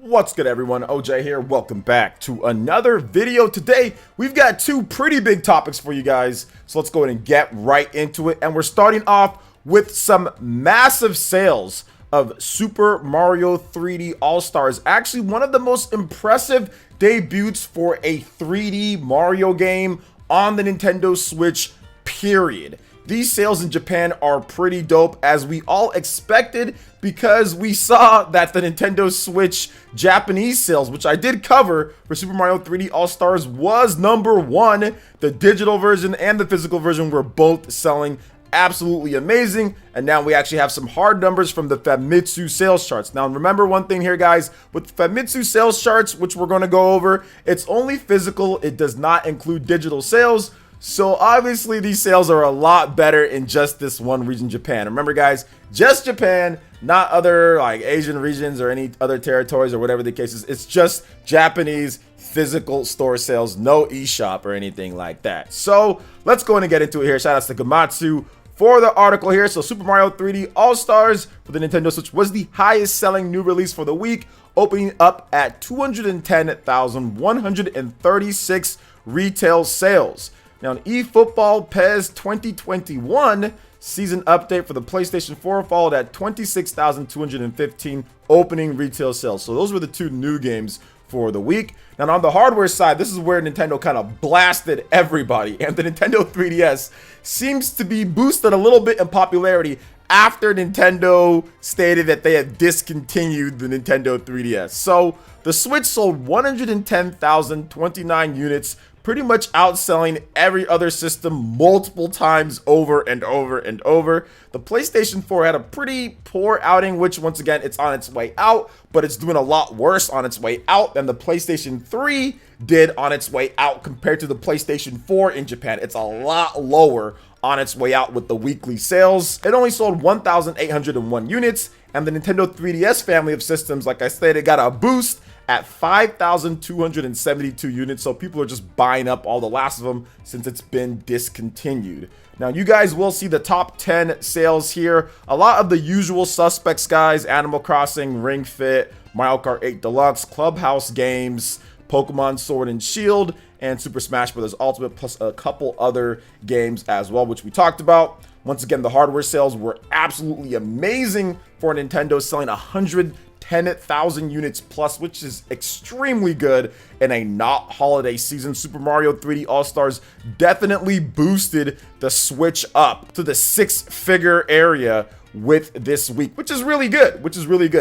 What's good, everyone? OJ here. Welcome back to another video. Today we've got two pretty big topics for you guys, so let's go ahead and get right into it. And we're starting off with some massive sales of Super Mario 3D All-Stars. Actually, one of the most impressive debuts for a 3D Mario game on the Nintendo Switch, period. These sales in Japan are pretty dope, as we all expected, because we saw that the Nintendo Switch Japanese sales, which I did cover for Super Mario 3D All-Stars, was #1. The digital version and the physical version were both selling absolutely amazing, and now we actually have some hard numbers from the Famitsu sales charts. Now remember one thing here, guys, with the Famitsu sales charts, which we're going to go over, it's only physical, it does not include digital sales. So obviously these sales are a lot better in just this one region, Japan. Remember, guys, just Japan, not other like Asian regions or any other territories or whatever the case is. It's just Japanese physical store sales, no eShop or anything like that. So let's go in and get into it here. Shout outs to Gamatsu for the article here. So Super Mario 3D All-Stars for the Nintendo Switch was the highest selling new release for the week, opening up at 210,136 retail sales. Now, an eFootball PES 2021 season update for the PlayStation 4 followed at 26,215 opening retail sales. So those were the two new games for the week. Now, on the hardware side, this is where Nintendo kind of blasted everybody, and the Nintendo 3DS seems to be boosted a little bit in popularity after Nintendo stated that they had discontinued the Nintendo 3DS. So the Switch sold 110,029 units, pretty much outselling every other system multiple times over and over and over. The PlayStation 4 had a pretty poor outing, which once again, it's on its way out, but it's doing a lot worse on its way out than the PlayStation 3 did on its way out compared to the PlayStation 4 in Japan. It's a lot lower on its way out with the weekly sales. It only sold 1,801 units, and the Nintendo 3DS family of systems, like I said, it got a boost at 5,272 units, so people are just buying up all the last of them since it's been discontinued. Now, you guys will see the top 10 sales here. A lot of the usual suspects, guys: Animal Crossing, Ring Fit, Mario Kart 8 Deluxe, Clubhouse games, Pokemon Sword and Shield, and Super Smash Bros. Ultimate, plus a couple other games as well, which we talked about. Once again, the hardware sales were absolutely amazing for Nintendo, selling 110,000 units plus, which is extremely good in a not holiday season. Super Mario 3D All-Stars definitely boosted the Switch up to the six-figure area with this week, which is really good,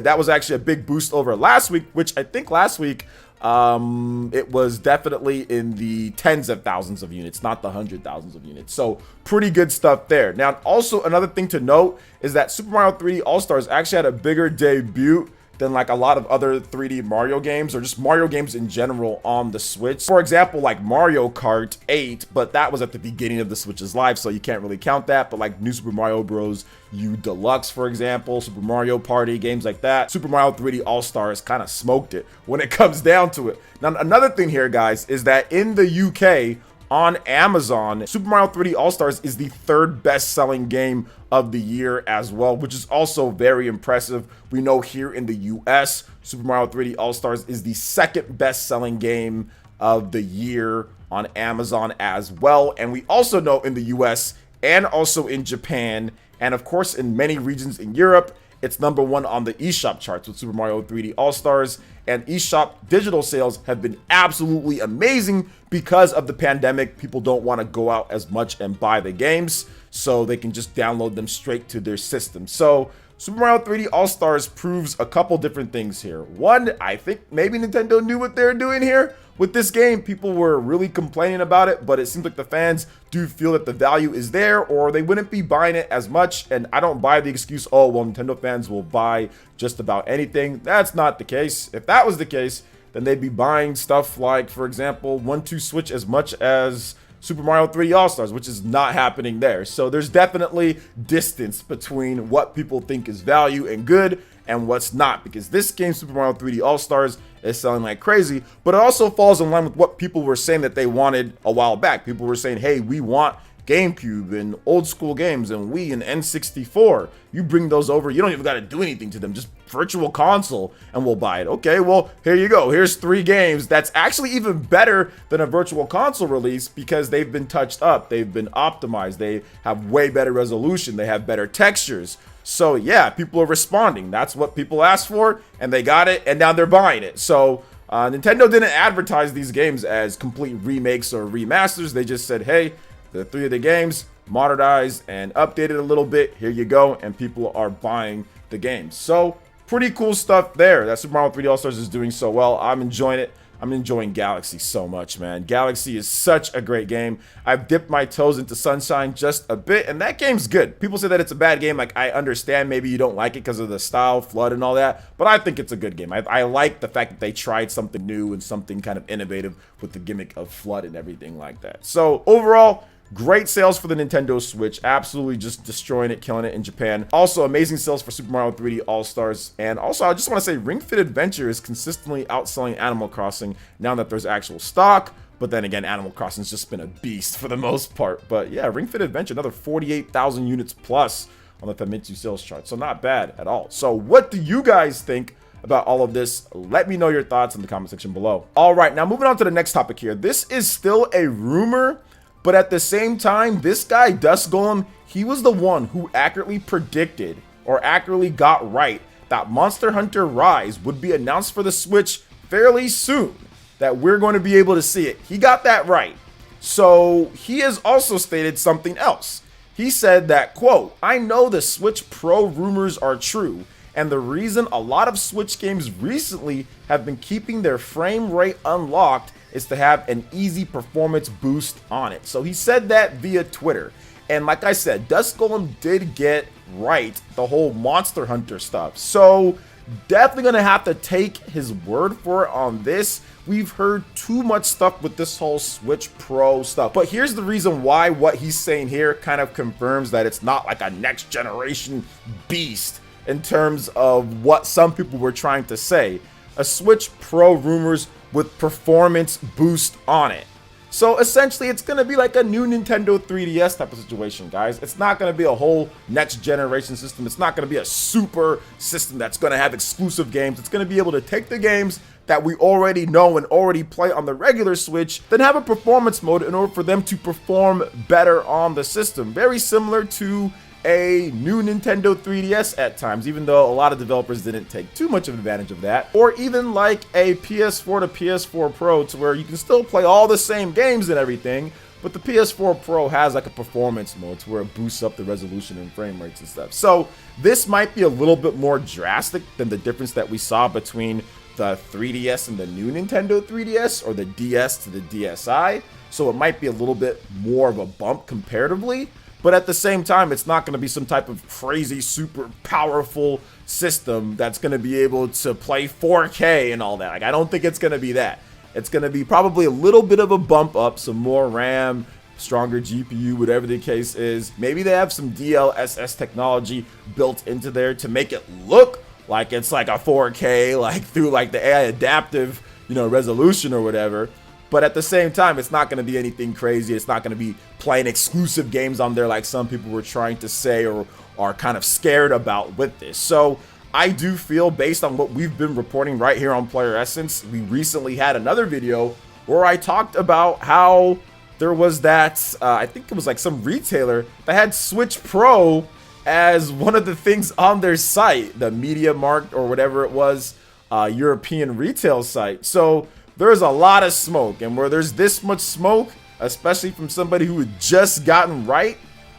That was actually a big boost over last week, which I think last week it was definitely in the tens of thousands of units, not the hundred thousands of units. So pretty good stuff there. Now, also another thing to note is that Super Mario 3D All-Stars actually had a bigger debut than like a lot of other 3D Mario games, or just Mario games in general on the Switch. For example, like Mario Kart 8, but that was at the beginning of the Switch's life, so you can't really count that. But like New Super Mario Bros. U Deluxe, for example, Super Mario Party, games like that, Super Mario 3D All-Stars kind of smoked it when it comes down to it. Now, another thing here, guys, is that in the UK, on Amazon, Super Mario 3D All-Stars is the third best-selling game of the year as well, which is also very impressive. We know here in the US, Super Mario 3D All-Stars is the second best-selling game of the year on Amazon as well. And we also know in the US and also in Japan, and of course in many regions in Europe, it's #1 on the eShop charts with Super Mario 3D All-Stars, and eShop digital sales have been absolutely amazing because of the pandemic. People don't want to go out as much and buy the games, so they can just download them straight to their system. So Super Mario 3D All-Stars proves a couple different things here. One, I think maybe Nintendo knew what they're doing here with this game. People were really complaining about it, but it seems like the fans do feel that the value is there, or they wouldn't be buying it as much. And I don't buy the excuse, oh, well, Nintendo fans will buy just about anything. That's not the case. If that was the case, then they'd be buying stuff like, for example, 1-2 Switch as much as Super Mario 3D All-Stars, which is not happening there. So there's definitely distance between what people think is value and good and what's not, because this game, Super Mario 3D All-Stars, is selling like crazy, but it also falls in line with what people were saying that they wanted a while back. People were saying, hey, we want GameCube and old school games and Wii and N64. You bring those over, you don't even got to do anything to them, just virtual console and we'll buy it. Okay, well, here you go. Here's 3 games that's actually even better than a virtual console release because they've been touched up, they've been optimized, they have way better resolution, they have better textures. So yeah, people are responding. That's what people asked for, and they got it, and now they're buying it. So Nintendo didn't advertise these games as complete remakes or remasters. They just said, hey, the 3 of the games modernized and updated a little bit. Here you go, and people are buying the games. So pretty cool stuff there. That Super Mario 3D All-Stars is doing so well. I'm enjoying it. I'm enjoying Galaxy so much, man. Galaxy is such a great game. I've dipped my toes into Sunshine just a bit, and that game's good. People say that it's a bad game. Like, I understand maybe you don't like it because of the style, FLUDD, and all that, but I think it's a good game. I like the fact that they tried something new and something kind of innovative with the gimmick of FLUDD and everything like that. So, overall, great sales for the Nintendo Switch. Absolutely just destroying it, killing it in Japan. Also, amazing sales for Super Mario 3D All-Stars. And also, I just want to say Ring Fit Adventure is consistently outselling Animal Crossing now that there's actual stock. But then again, Animal Crossing's just been a beast for the most part. But yeah, Ring Fit Adventure, another 48,000 units plus on the Famitsu sales chart. So not bad at all. So what do you guys think about all of this? Let me know your thoughts in the comment section below. All right, now moving on to the next topic here. This is still a rumor, but at the same time, this guy, Dust Golem, he was the one who accurately predicted or accurately got right that Monster Hunter Rise would be announced for the Switch fairly soon, that we're going to be able to see it. He got that right. So he has also stated something else. He said that, quote, I know the Switch Pro rumors are true, and the reason a lot of Switch games recently have been keeping their frame rate unlocked is to have an easy performance boost on it. So he said that via Twitter. And like I said, Dust Golem did get right the whole Monster Hunter stuff. So definitely gonna have to take his word for it on this. We've heard too much stuff with this whole Switch Pro stuff. But here's the reason why what he's saying here kind of confirms that it's not like a next generation beast in terms of what some people were trying to say. A Switch Pro rumors with performance boost on it. So essentially it's gonna be like a new Nintendo 3DS type of situation, guys. It's not gonna be a whole next generation system. It's not gonna be a super system that's gonna have exclusive games. It's gonna be able to take the games that we already know and already play on the regular Switch, then have a performance mode in order for them to perform better on the system. Very similar to a new Nintendo 3DS at times, even though a lot of developers didn't take too much of advantage of that. Or even like a PS4 to PS4 Pro, to where you can still play all the same games and everything, but the PS4 Pro has like a performance mode to where it boosts up the resolution and frame rates and stuff. So this might be a little bit more drastic than the difference that we saw between the 3DS and the new Nintendo 3DS, or the DS to the DSi. So it might be a little bit more of a bump comparatively. But at the same time, it's not going to be some type of crazy, super powerful system that's going to be able to play 4K and all that. Like, I don't think it's going to be that. It's going to be probably a little bit of a bump up, some more RAM, stronger GPU, whatever the case is. Maybe they have some DLSS technology built into there to make it look like it's like a 4K, like through like the AI adaptive, resolution or whatever. But at the same time, it's not going to be anything crazy. It's not going to be playing exclusive games on there like some people were trying to say or are kind of scared about with this. So I do feel, based on what we've been reporting right here on PlayerEssence, we recently had another video where I talked about how there was that, I think it was like some retailer that had Switch Pro as one of the things on their site, the Media Markt or whatever it was, European retail site. So there's a lot of smoke, and where there's this much smoke, especially from somebody who had just gotten right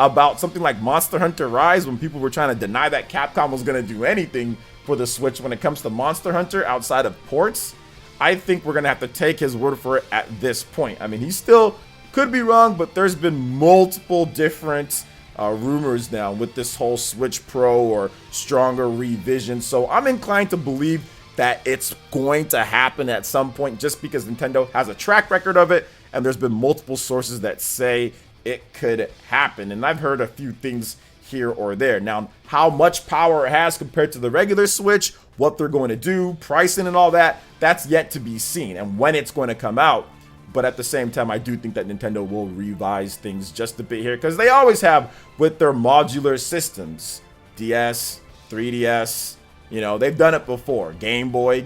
about something like Monster Hunter Rise, when people were trying to deny that Capcom was going to do anything for the Switch when it comes to Monster Hunter outside of ports, I think we're going to have to take his word for it at this point. I mean, he still could be wrong, but there's been multiple different rumors now with this whole Switch Pro or stronger revision. So I'm inclined to believe that it's going to happen at some point, just because Nintendo has a track record of it, and there's been multiple sources that say it could happen. And I've heard a few things here or there. Now, how much power it has compared to the regular Switch, what they're going to do, pricing and all that, that's yet to be seen. And when it's going to come out, But at the same time, I do think that Nintendo will revise things just a bit here, because they always have with their modular systems. DS, 3DS, you know, they've done it before. Game Boy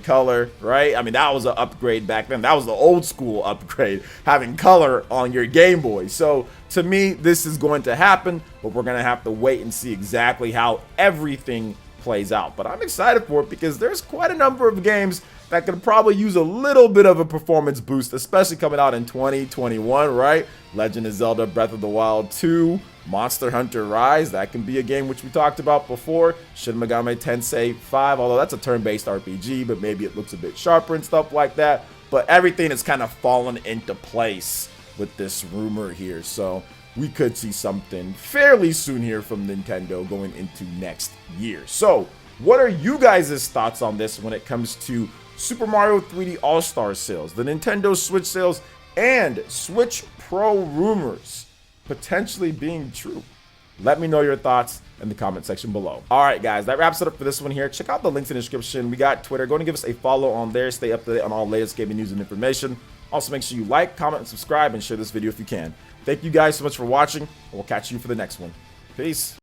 Color, right? I mean, that was an upgrade back then. That was the old school upgrade, having color on your Game Boy. So to me, this is going to happen, but we're going to have to wait and see exactly how everything plays out. But I'm excited for it because there's quite a number of games that could probably use a little bit of a performance boost, especially coming out in 2021, right? Legend of Zelda Breath of the Wild 2, Monster Hunter Rise, that can be a game which we talked about before. Shin Megami Tensei 5, although that's a turn-based RPG, but maybe it looks a bit sharper and stuff like that. But everything has kind of fallen into place with this rumor here, so we could see something fairly soon here from Nintendo going into next year. So what are you guys' thoughts on this when it comes to Super Mario 3D All-Star sales, the Nintendo Switch sales, and Switch Pro rumors potentially being true? Let me know your thoughts in the comment section below. All right, guys, that wraps it up for this one here. Check out the links in the description. We got Twitter. Go and give us a follow on there. Stay up to date on all latest gaming news and information. Also, make sure you like, comment, and subscribe, and share this video if you can. Thank you guys so much for watching, and we'll catch you for the next one. Peace.